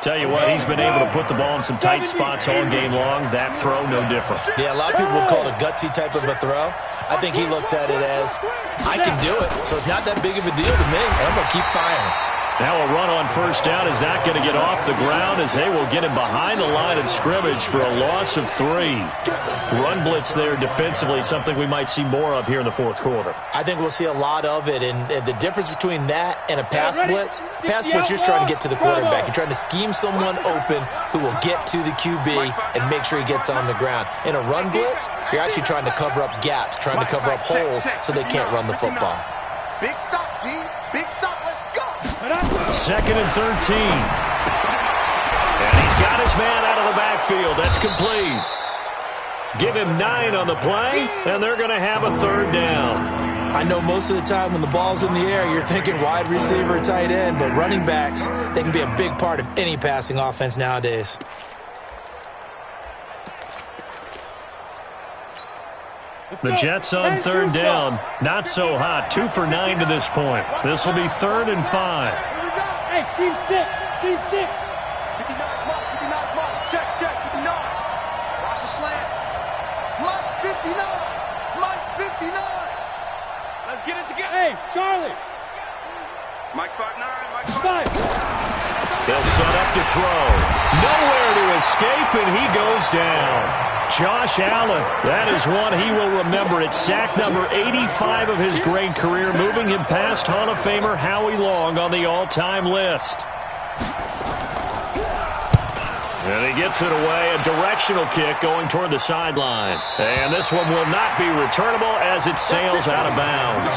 Tell you what, he's been able to put the ball in some tight spots all game long. That throw, no different. Yeah, a lot of people would call it a gutsy type of a throw. I think he looks at it as, I can do it, so it's not that big of a deal to me, and I'm going to keep firing. Now a run on first down is not going to get off the ground as they will get him behind the line of scrimmage for a loss of 3. Run blitz there defensively, something we might see more of here in the fourth quarter. I think we'll see a lot of it, and the difference between that and a pass blitz, you're just trying to get to the quarterback. You're trying to scheme someone open who will get to the QB and make sure he gets on the ground. In a run blitz, you're actually trying to cover up gaps, trying to cover up holes so they can't run the football. Big stop, D. Big stop. Let's go. 2nd and 13. And he's got his man out of the backfield. That's complete. Give him 9 on the play, and they're going to have a third down. I know most of the time when the ball's in the air, you're thinking wide receiver, tight end, but running backs, they can be a big part of any passing offense nowadays. The Jets on third down. Not so hot. 2 for 9 to this point. This will be 3rd and 5. Hey, team 6. Team 6. 59, mark. Check, 59. Watch the slant. Mike's 59. Let's get it together. Hey, Charlie. Mike's 5'9". Mike's 5. They'll set up to throw. Nowhere to escape, and he goes down. Josh Allen, that is one he will remember. It's sack number 85 of his great career, moving him past Hall of Famer Howie Long on the all-time list. And he gets it away, a directional kick going toward the sideline. And this one will not be returnable as it sails out of bounds.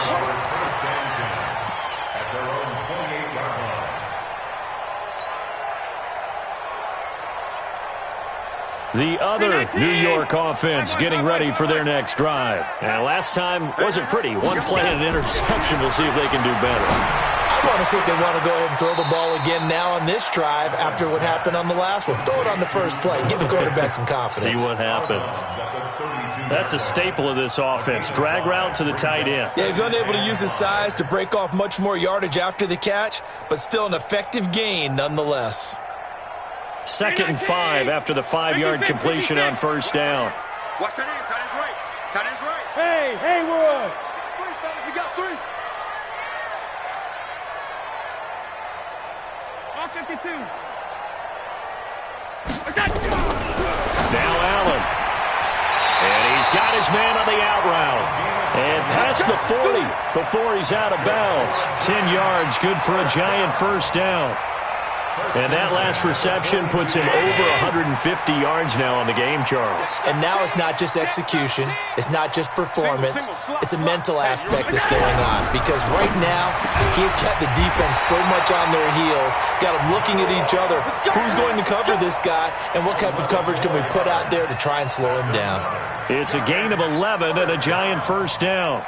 The other New York offense getting ready for their next drive. And last time wasn't pretty. One play and an interception. We'll see if they can do better. I want to see if they want to go ahead and throw the ball again now on this drive after what happened on the last one. Throw it on the first play. Give the quarterback some confidence. See what happens. That's a staple of this offense. Drag route to the tight end. Yeah, he's unable to use his size to break off much more yardage after the catch, but still an effective gain nonetheless. 2nd and 5 after the 5-yard completion on first down. Watch tight end. Tight end's right. Tight end's right. Hey, Haywood. 3, fellas. We got 3. All 52. Now Allen. And he's got his man on the out route. And past the 40 before he's out of bounds. 10 yards, good for a giant first down. And that last reception puts him over 150 yards now on the game, Charles. And now it's not just execution. It's not just performance. It's a mental aspect that's going on. Because right now, he's got the defense so much on their heels, got them looking at each other. Who's going to cover this guy, and what type of coverage can we put out there to try and slow him down? It's a gain of 11 and a giant first down.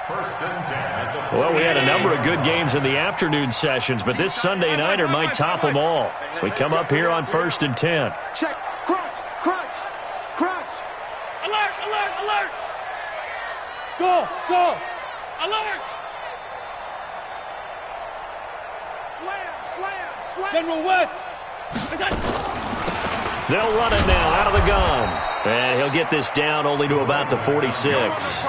Well, we had a number of good games in the afternoon sessions, but this Sunday nighter might top them all. So we come up here on 1st and 10. Check. Crunch. Alert. Go. Alert. Slam. General West. They'll run it now out of the gun. And he'll get this down only to about the 46.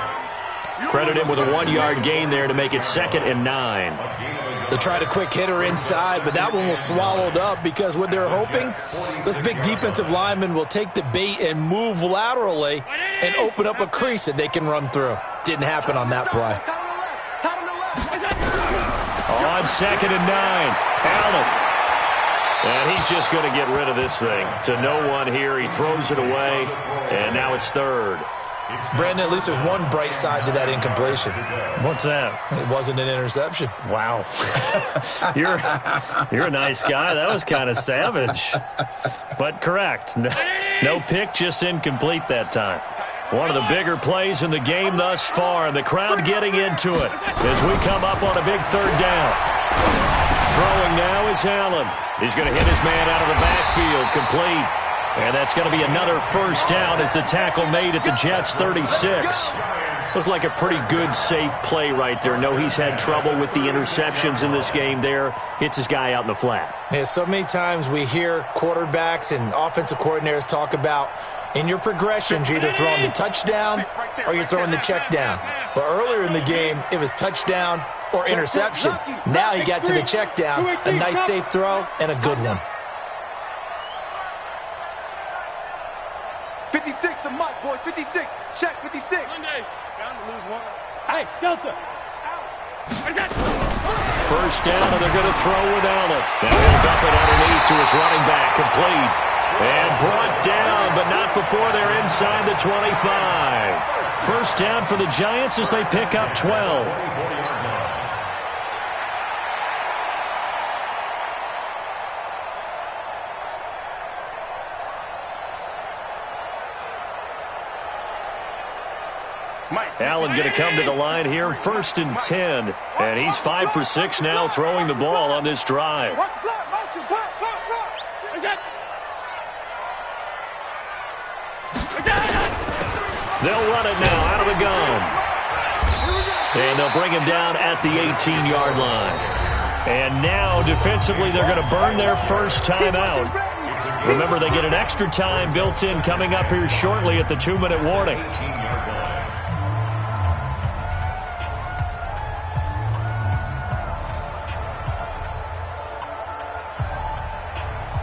Credit him with a 1-yard gain there to make it 2nd and 9. They tried a quick hitter inside, but that one was swallowed up because what they're hoping, this big defensive lineman will take the bait and move laterally and open up a crease that they can run through. Didn't happen on that play. On 2nd and 9. Allen. And he's just going to get rid of this thing. To no one here. He throws it away. And now it's 3rd. Brandon, at least there's one bright side to that incompletion. What's that? It wasn't an interception. Wow. You're a nice guy. That was kind of savage. But correct. No pick, just incomplete that time. One of the bigger plays in the game thus far, and the crowd getting into it as we come up on a big 3rd down. Throwing now is Allen. He's going to hit his man out of the backfield, complete. And that's going to be another 1st down as the tackle made at the Jets' 36. Looked like a pretty good, safe play right there. No, he's had trouble with the interceptions in this game there. Hits his guy out in the flat. Yeah, so many times we hear quarterbacks and offensive coordinators talk about in your progressions, you're either throwing the touchdown or you're throwing the check down. But earlier in the game, it was touchdown or interception. Now he got to the check down, a nice safe throw, and a good one. 56 to Mike, boys. 56. Check 56. Monday. Bound to lose one. Hey, Delta. First down, and they're going to throw with Allen. And he'll dump it underneath to his running back, complete. And brought down, but not before they're inside the 25. First down for the Giants as they pick up 12. Allen going to come to the line here, 1st and 10. And he's 5 for 6 now throwing the ball on this drive. They'll run it now out of the gun. And they'll bring him down at the 18-yard line. And now defensively they're going to burn their first timeout. Remember, they get an extra time built in coming up here shortly at the 2-minute warning.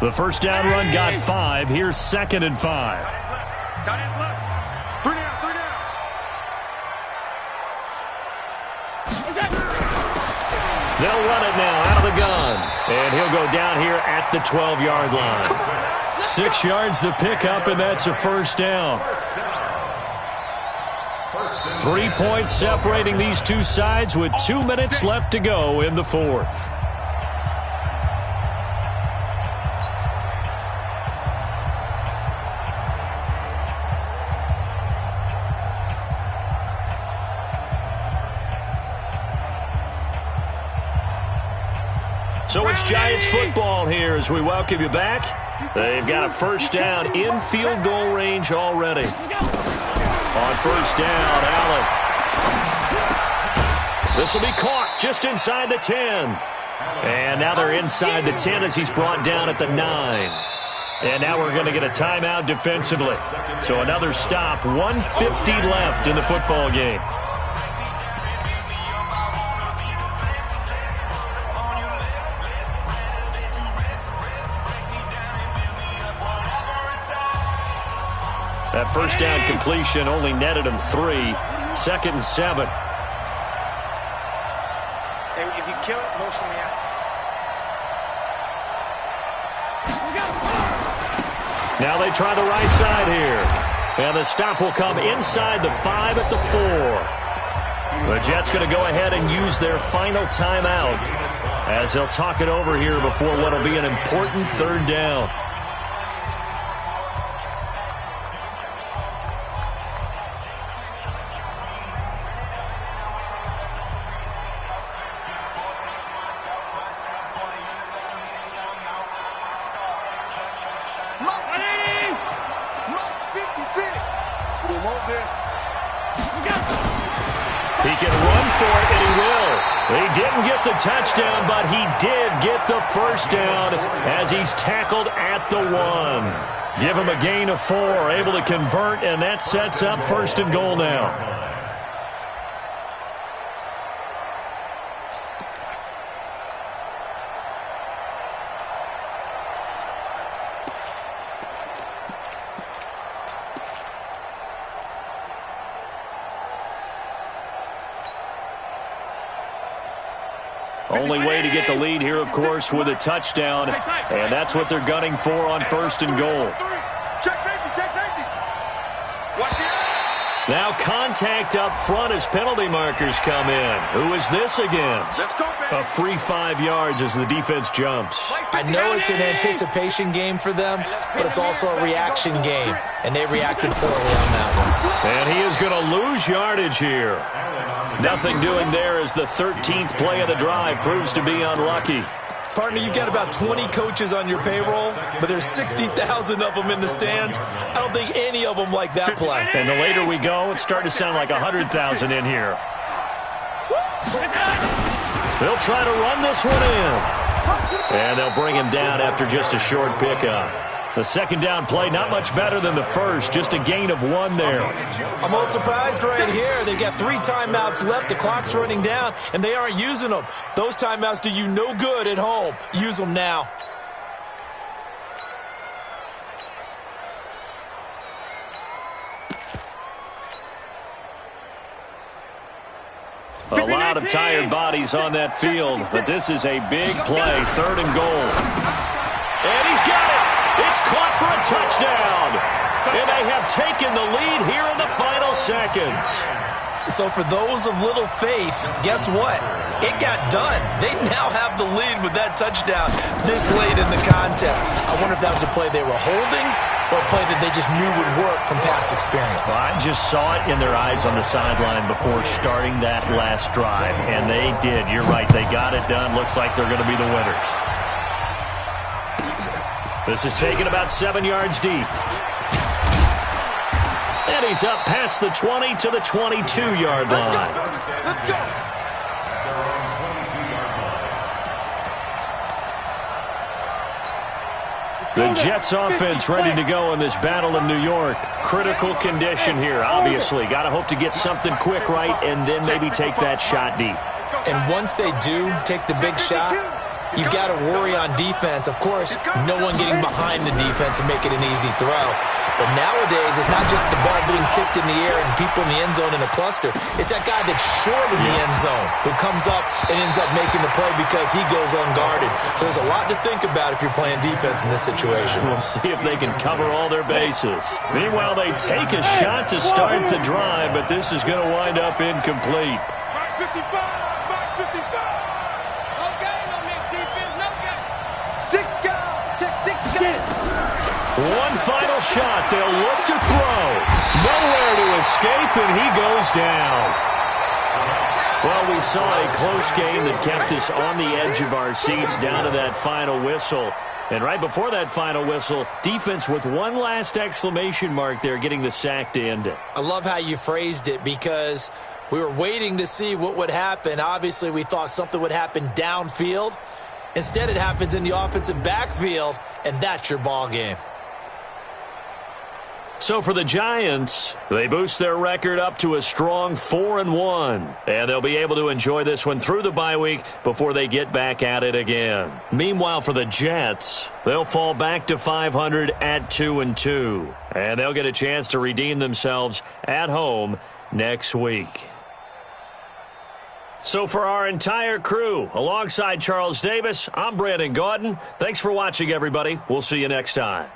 The first down run got 5. Here's 2nd and 5. Tight end left. 3 down, 3 down. They'll run it now out of the gun. And he'll go down here at the 12-yard line. 6 yards the pickup, and that's a first down. 3 points separating these two sides with 2 minutes left to go in the 4th. So it's Giants football here as we welcome you back. They've got a first down in field goal range already. On first down, Allen. This will be caught just inside the 10. And now they're inside the 10 as he's brought down at the 9. And now we're going to get a timeout defensively. So another stop, 1:50 left in the football game. That first down completion only netted him 3. 2nd and 7. Hey, if you kill it, motion me out. Now they try the right side here. And the stop will come inside the 5 at the 4. The Jets going to go ahead and use their final timeout as they'll talk it over here before what will be an important 3rd down. Touchdown, but he did get the first down as he's tackled at the 1. Give him a gain of 4, able to convert, and that sets up 1st and goal now. Only way to get the lead here, of course, with a touchdown. And that's what they're gunning for on 1st and goal. Check safety, check safety. Watch the Now contact up front as penalty markers come in. Who is this against? Let's go, baby. A free 5 yards as the defense jumps. I know it's an anticipation game for them, but it's also a reaction game, and they reacted poorly on that one. And he is going to lose yardage here. Nothing doing there as the 13th play of the drive proves to be unlucky. Partner, you've got about 20 coaches on your payroll, but there's 60,000 of them in the stands. I don't think any of them like that play. And the later we go, it's starting to sound like 100,000 in here. They'll try to run this one in. And they'll bring him down after just a short pickup. The second down play, not much better than the first, just a gain of 1 there. I'm a little surprised right here. They've got 3 timeouts left. The clock's running down, and they aren't using them. Those timeouts do you no good at home. Use them now. A lot of tired bodies on that field, but this is a big play, 3rd and goal. And he's got it. It's caught for a touchdown. And they have taken the lead here in the final seconds. So for those of little faith, guess what? It got done. They now have the lead with that touchdown this late in the contest. I wonder if that was a play they were holding or a play that they just knew would work from past experience. Well, I just saw it in their eyes on the sideline before starting that last drive, and they did. You're right. They got it done. Looks like they're going to be the winners. This is taken about 7 yards deep. And he's up past the 20 to the 22-yard line. Let's go. The Jets offense ready to go in this battle in New York. Critical condition here, obviously. Got to hope to get something quick right and then maybe take that shot deep. And once they do take the big shot, you've got to worry on defense. Of course, no one getting behind the defense and make it an easy throw. But nowadays, it's not just the ball being tipped in the air and people in the end zone in a cluster. It's that guy that's short in the end zone who comes up and ends up making the play because he goes unguarded. So there's a lot to think about if you're playing defense in this situation. We'll see if they can cover all their bases. Meanwhile, they take a shot to start the drive, but this is going to wind up incomplete. Mark 55, Mark 55. No game on this defense, no game. 6 guys, check 6 guys. One final shot. They'll look to throw. Nowhere to escape, and he goes down. Well, we saw a close game that kept us on the edge of our seats down to that final whistle. And right before that final whistle, defense with one last exclamation mark there, getting the sack to end it. I love how you phrased it because we were waiting to see what would happen. Obviously, we thought something would happen downfield. Instead, it happens in the offensive backfield, and that's your ball game. So for the Giants, they boost their record up to a strong 4-1. And they'll be able to enjoy this one through the bye week before they get back at it again. Meanwhile, for the Jets, they'll fall back to 500 at 2-2. And they'll get a chance to redeem themselves at home next week. So for our entire crew, alongside Charles Davis, I'm Brandon Gaudin. Thanks for watching, everybody. We'll see you next time.